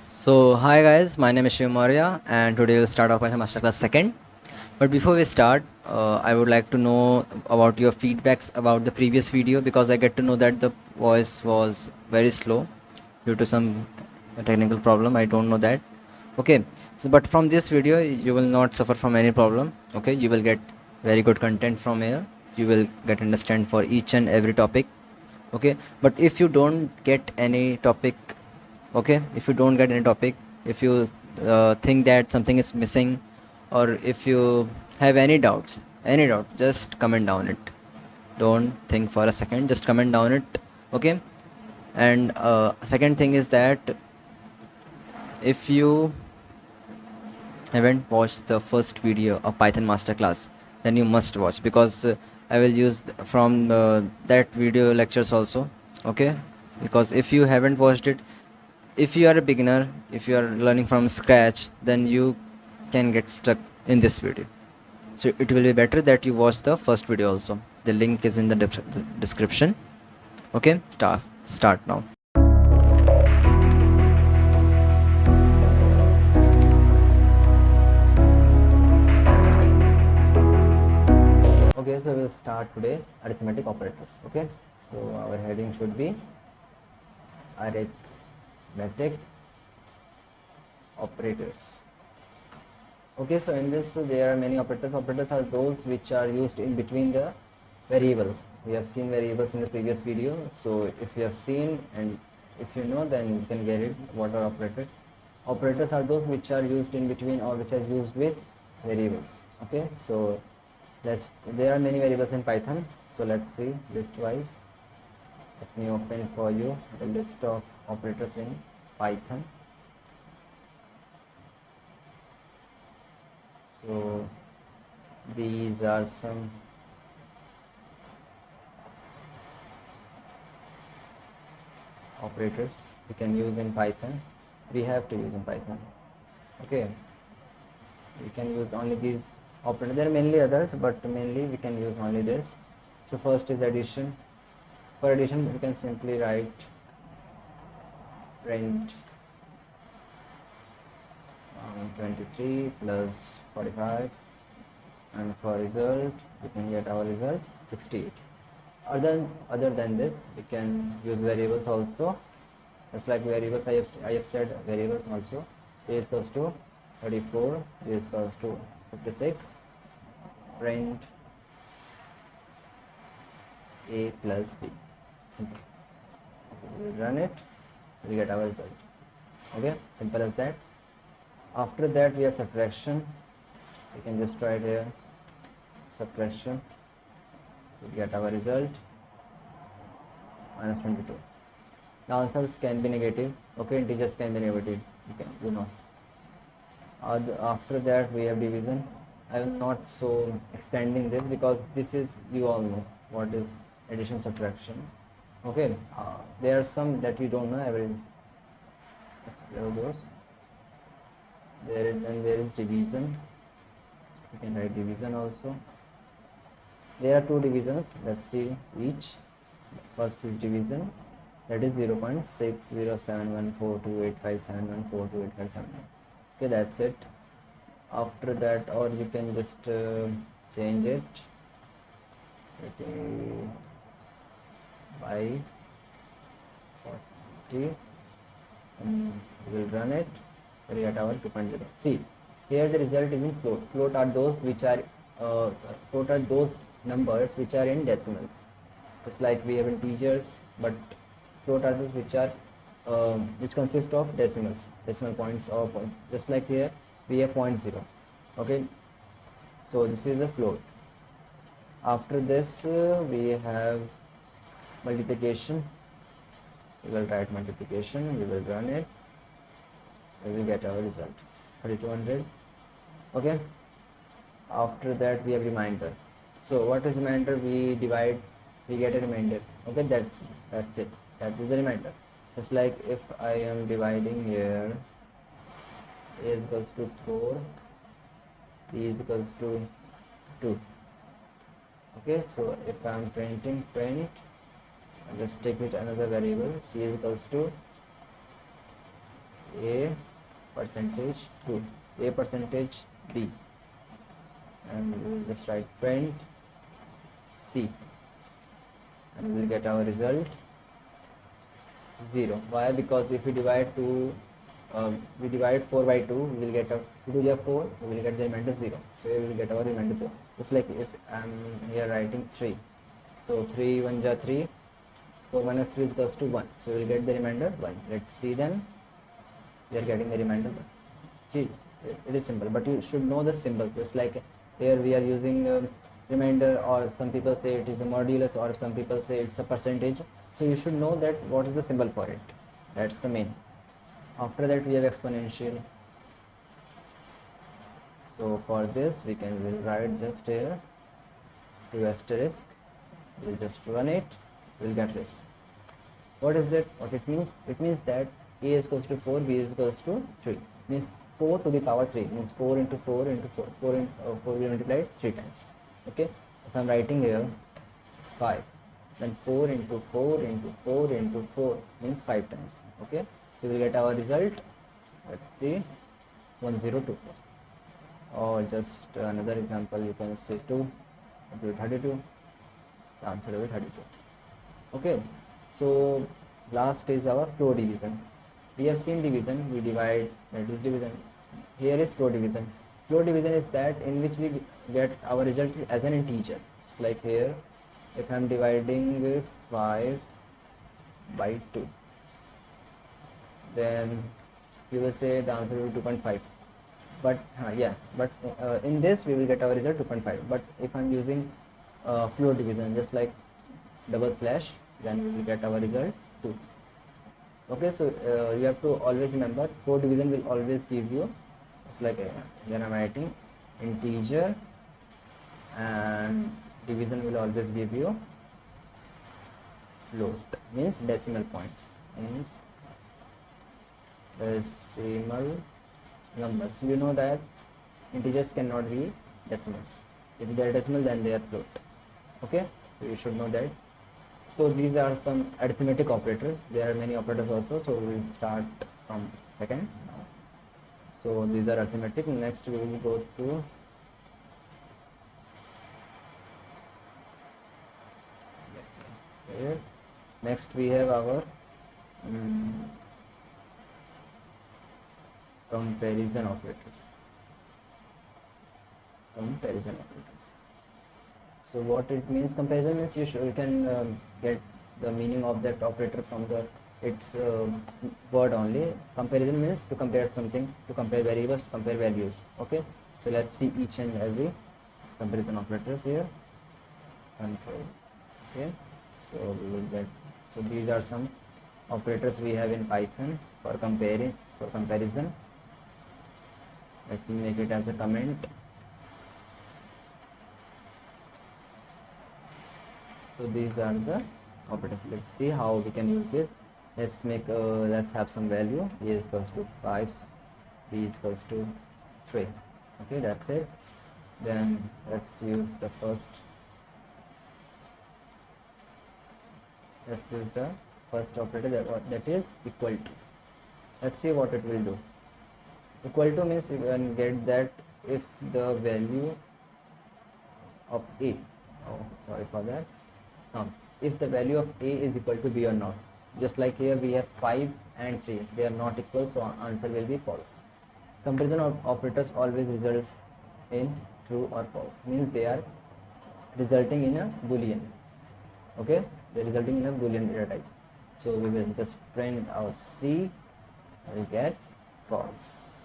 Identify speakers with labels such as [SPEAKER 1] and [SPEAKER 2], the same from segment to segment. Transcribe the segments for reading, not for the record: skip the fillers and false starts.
[SPEAKER 1] So hi guys, my name is Maurya and today we'll start off Python masterclass second. But before we start, I would like to know about your feedbacks about the previous video because I get to know that the voice was very slow due to some technical problem. I don't know that. Okay, so but from this video you will not suffer from any problem. Okay, you will get very good content from here. You will get understand for each and every topic. Okay, but if you don't get any topic, okay, if you don't get any topic, if you think that something is missing, or if you have any doubt, just comment down it. Don't think for a second, just comment down it. Okay, and second thing is that if you haven't watched the first video of Python masterclass, then you must watch because I will use from that video lectures also. Okay, because if you haven't watched it, if you are a beginner, if you are learning from scratch, then you can get stuck in this video. So it will be better that you watch the first video also. The link is in the description. Okay, start now. Okay, so we'll start today arithmetic operators. Okay, so our heading should be arithmetic operators. Okay, so in this there are many operators. Operators are those which are used in between the variables. We have seen variables in the previous video, so if you have seen and if you know, then you can get it. What are operators? Operators are those which are used in between or which are used with variables. Okay, so there are many variables in Python, so let's see list wise. Let me open for you the list of operators in Python. So these are some operators we can use in Python. We have to use in Python. Okay, we can use only these operators. There are mainly others, but mainly we can use only this. So first is addition. For addition we can simply write print 23 plus 45, and for result we can get our result 68. Other than this, we can use variables also. Just like variables, I have said variables also. A is equals to 34, B is equals to 56, print A plus B. Simple. We will run it, we get our result. Okay, simple as that. After that we have subtraction. We can just write here subtraction. We get our result minus 22. The answers can be negative. Okay, integers can be negative. You know. After that we have division. I will not so expanding this because this is, you all know what is addition, subtraction. Okay, there are some that you don't know. I will explore those. Then there is division. You can write division also. There are two divisions. Let's see each. First is division, that is 0.6071428571428579. Okay, that's it. After that, or you can just change it by 40 and we will run it. We get our 2.0. See, here the result is in float. Float are those which are those numbers which are in decimals. Just like we have integers, but float are those which are which consist of decimals, decimal points or point. Just like here we have 0.0. Okay, so this is a float. After this we have multiplication. We will write multiplication, we will run it, we will get our result 3200. Okay, after that we have remainder. So what is remainder? We divide, we get a remainder. Okay, that's it, that is the remainder. Just like if I am dividing here, a is equals to 4, b is equals to 2. Okay, so if I am printing print, I'll just take it another variable, c is equals to a percentage 2, a percentage b, and we'll just write print c, and we'll get our result 0. Why? Because if we divide we divide 4 by 2, we will get a 2 to 4, we will get the remainder 0. So we will get our remainder 0. Just like if I'm here writing 3, so 3 1 ja 3, 4 minus 3 is equals to 1. So we will get the remainder 1. Let's see then. We are getting the remainder 1. See, it is simple, but you should know the symbol. Just like here we are using remainder, or some people say it is a modulus, or some people say it's a percentage. So you should know that what is the symbol for it. That's the main. After that we have exponential. So for this we'll write just here 2 asterisk. We'll just run it. We'll get this. What is that? What it means? It means that a is equals to 4, b is equals to 3. Means 4 to the power 3. Means 4 into 4 into 4. 4 will be multiplied 3 times. Okay. If I'm writing here 5, then 4 into 4 into 4 into 4 means 5 times. Okay. So we'll get our result. Let's see, 1024. Or just another example, you can say 2 into 32. The answer will be 32. Okay. So last is our floor division. We have seen division, we divide, that is division. Here is floor division. Floor division is that in which we get our result as an integer. It's like here, if I am dividing with 5 by 2, then you will say the answer will be 2.5. But in this we will get our result 2.5. But if I am using floor division, just like double slash, then we will get our result 2. Okay, so you have to always remember floor division will always give you, it's like when I'm writing integer, and division will always give you float, means decimal points, means decimal numbers. You know that integers cannot be decimals. If they are decimal, then they are float. Okay, so you should know that. So these are some arithmetic operators. There are many operators also. So we will start from second. So these are arithmetic. Next we will go to here. Next we have our comparison operators. Comparison operators. So what it means, comparison means you can get the meaning of that operator from its word only. Comparison means to compare something, to compare variables, to compare values. Okay, so let's see each and every comparison operators here. Control. Okay, so we will get, so these are some operators we have in Python for comparison. Let me make it as a comment. So these are the operators. Let's see how we can use this. Let's have some value. A is equals to 5, b is equals to 3. Okay, that's it. Then let's use the first. Let's use the first operator, that is equal to. Let's see what it will do. Equal to means you can get that if the value of a, oh sorry for that, if the value of a is equal to b or not. Just like here we have 5 and 3, they are not equal, so answer will be false. Comparison of operators always results in true or false, means they are resulting in a boolean. Okay, they are resulting in a boolean data type. So we will just print our C, we get false.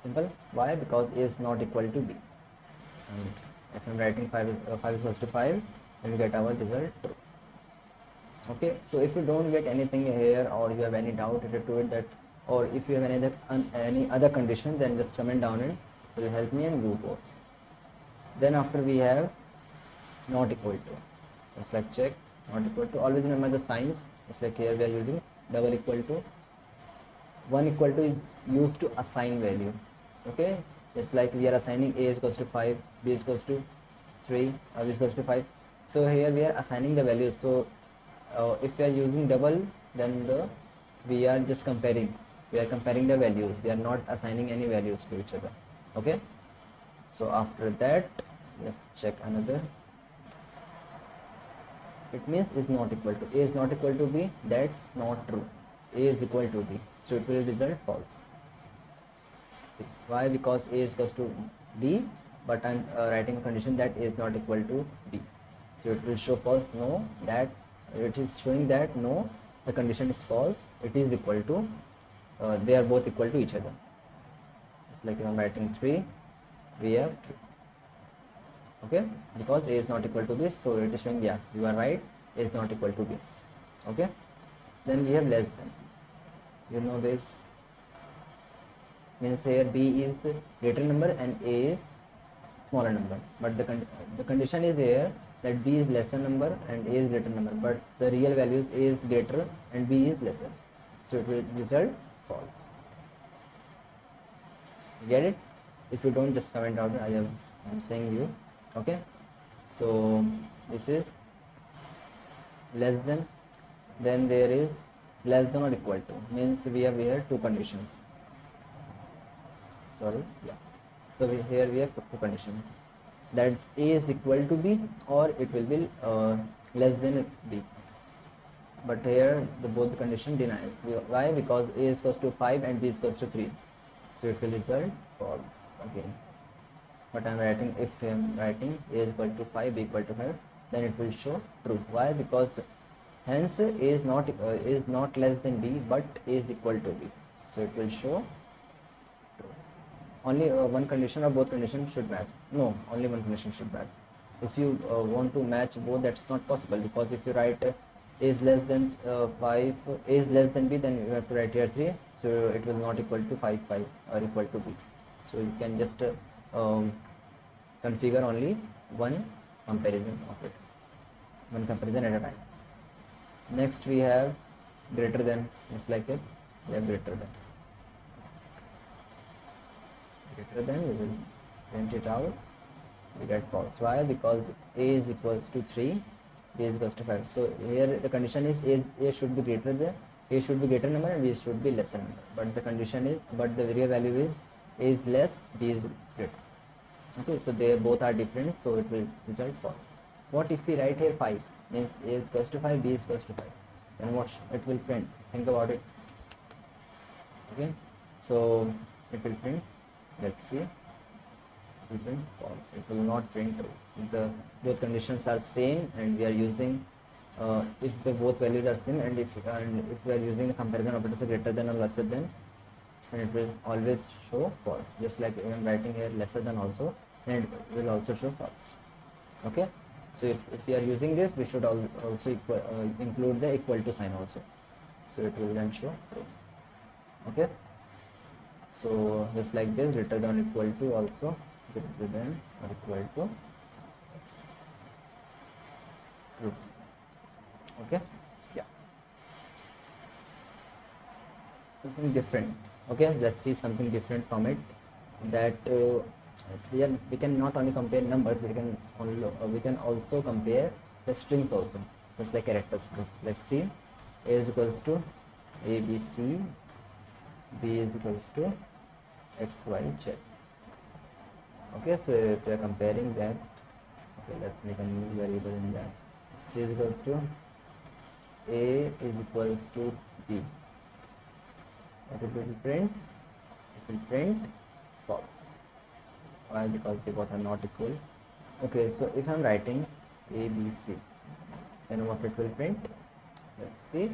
[SPEAKER 1] Simple. Why? Because a is not equal to b. If I'm writing 5 is equals to 5, then we get our result true. Okay, so if you don't get anything here, or you have any doubt related to it, that, or if you have any other condition, then just comment down and it will help me and you both. Then after we have not equal to, just like check not equal to. Always remember the signs. Just like here we are using double equal to. 1 equal to is used to assign value. Okay, just like we are assigning a is equals to 5, b is equals to 3, or b is equals to 5. So here we are assigning the values. So if we are using double, then the we are just comparing. We are comparing the values. We are not assigning any values to each other. Okay. So after that, let's check another. It means is not equal to. A is not equal to B. That's not true. A is equal to B. So it will result false. See why? Because A is equals to B, but I'm writing a condition that A is not equal to B. So it will show false. No, that it is showing that no, the condition is false. It is equal to. They are both equal to each other. It's like I'm writing 3. We have 2. Okay, because A is not equal to B, so it is showing yeah, you are right. A is not equal to B. Okay, then we have less than. You know this means here B is greater number and A is smaller number, but the condition is here that B is lesser number and A is greater number, but the real values A is greater and B is lesser, so it will result false. Get it? If you don't, just comment out. I'm saying you. Okay, so this is less than, then there is less than or equal to, means we have here two conditions. Sorry, yeah. So here we have two conditions, that A is equal to B or it will be less than B. But here both the condition denied. Why? Because A is equals to 5 and B is equals to 3. So it will result false again. But I'm writing, if I'm writing A is equal to 5, B equal to 5, then it will show true. Why? Because hence A is not less than B, but A is equal to B. So it will show true. Only one condition or both conditions should match. No, only one condition should match. If you want to match both, that's not possible, because if you write A is less than 5, A is less than B, then you have to write here 3. So it will not equal to 5 or equal to B. So you can just configure only one comparison of it, one comparison at a time. Next we have greater than, just like it, we have greater than. Greater than, we will print it out, we get false. Why? Because A is equals to 3, B is equals to 5. So here the condition is A should be greater than, A should be greater number and B should be lesser number. But the condition is, but the real value is A is less, B is greater. Okay, so they both are different, so it will result false. What if we write here 5? Means A is equals to 5, B is equals to 5. Then what it will print? Think about it. Okay, so it will print, let's see, it will print false. It will not print true. If the both conditions are same and we are using, if the both values are same, and if we are using the comparison operator greater than or lesser than, and it will always show false. Just like I am writing here lesser than also, and it will also show false. Okay, so if we are using this, we should also include the equal to sign also, so it will then show true. Okay, so just like this, greater than or equal to also, greater than or equal to true. Okay, yeah, something different. Okay, let's see something different from it, that we can not only compare numbers, we can also compare the strings also, just like characters. Let's see, A is equals to ABC, B is equals to XYZ. Okay, so if we are comparing that, okay, let's make a new variable in that. C is equals to A is equals to B. What it will print? It will print false. Why? Because they both are not equal. Okay, so if I'm writing A, B, C, then what it will print? Let's see, it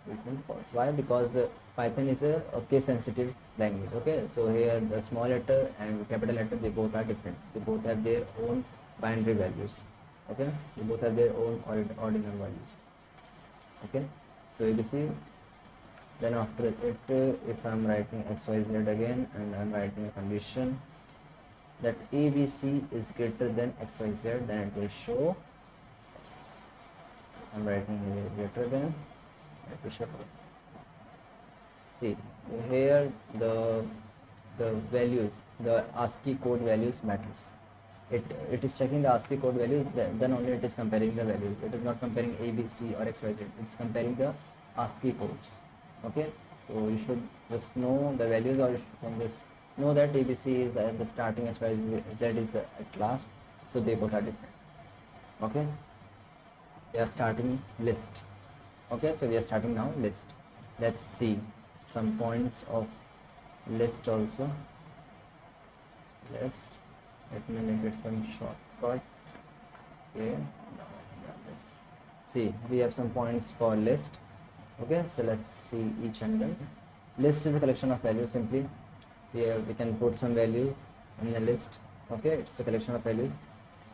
[SPEAKER 1] will print false. Why? Because Python is a case sensitive language. Okay, so here the small letter and capital letter, they both are different. They both have their own binary values. Okay, they both have their own ordinal values. Okay, so you see, then after it, if I'm writing XYZ again and I'm writing a condition that ABC is greater than XYZ, then it will show. I'm writing here greater than, it will show. See here the values, the ASCII code values matters. It is checking the ASCII code values, then only it is comparing the values. It is not comparing ABC or XYZ, it is comparing the ASCII codes. Okay, so you should just know the values, or you can just know that ABC is at the starting as well as Z is at last, so they both are different. Okay, we are starting list. Okay, so we are starting now list. Let's see some points of list also. List, let me make it some shortcut. Okay, see, we have some points for list. Okay, so let's see each and one. List is a collection of values. Simply here we can put some values in the list. Okay, it's a collection of values.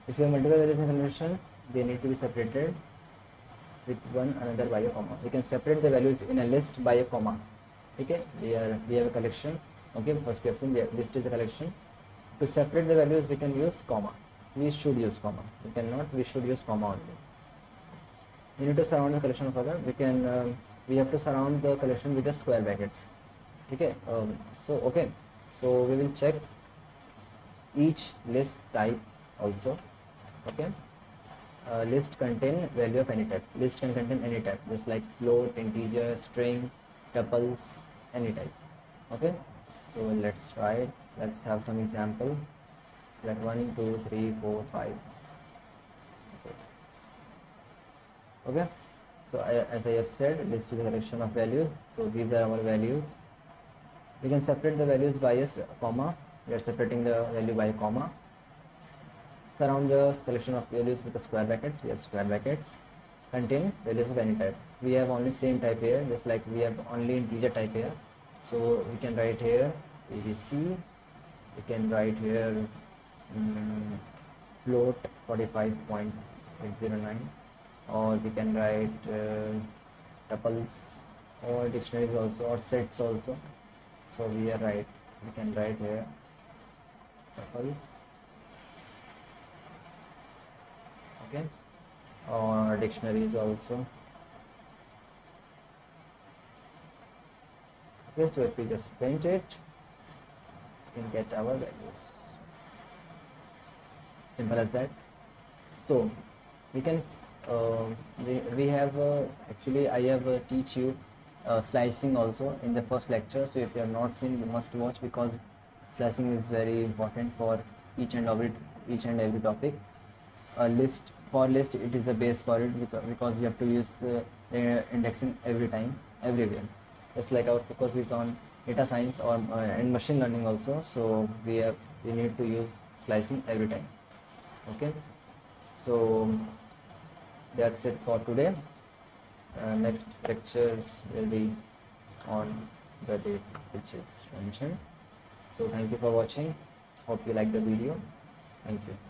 [SPEAKER 1] If you have multiple values in a collection, they need to be separated with one another by a comma. We can separate the values in a list by a comma. Okay, we have a collection. Okay, first we have seen list is a collection. To separate the values, we can use comma. We should use comma. We cannot. We should use comma only. We need to surround the collection further. We have to surround the collection with the square brackets. Okay. So we will check each list type also. Okay. List contain value of any type. List can contain any type, just like float, integer, string, tuples, any type. Okay. So let's try it. Let's have some example. Select 1, 2, 3, 4, 5. Okay, so as I have said, list is a collection of values. So these are our values. We can separate the values by a comma. We are separating the value by a comma. Surround the collection of values with the square brackets. We have square brackets. Contain values of any type. We have only same type here, just like we have only integer type here. So we can write here ABC. We can write here float 45.809. Or we can write tuples or dictionaries also, or sets also. So we can write here tuples, okay, or dictionaries also. Okay, so if we just print it, we can get our values. Simple as that. So we can we have actually I have teach you slicing also in the first lecture. So if you have not seen, you must watch, because slicing is very important for each and every topic. List, for list, it is a base for it, because we have to use indexing every time, everywhere. Just like our focus is on data science or and machine learning also, so we need to use slicing every time. Okay, so that's it for today. Next lectures will be on the date which is mentioned. So thank you for watching. Hope you like the video. Thank you.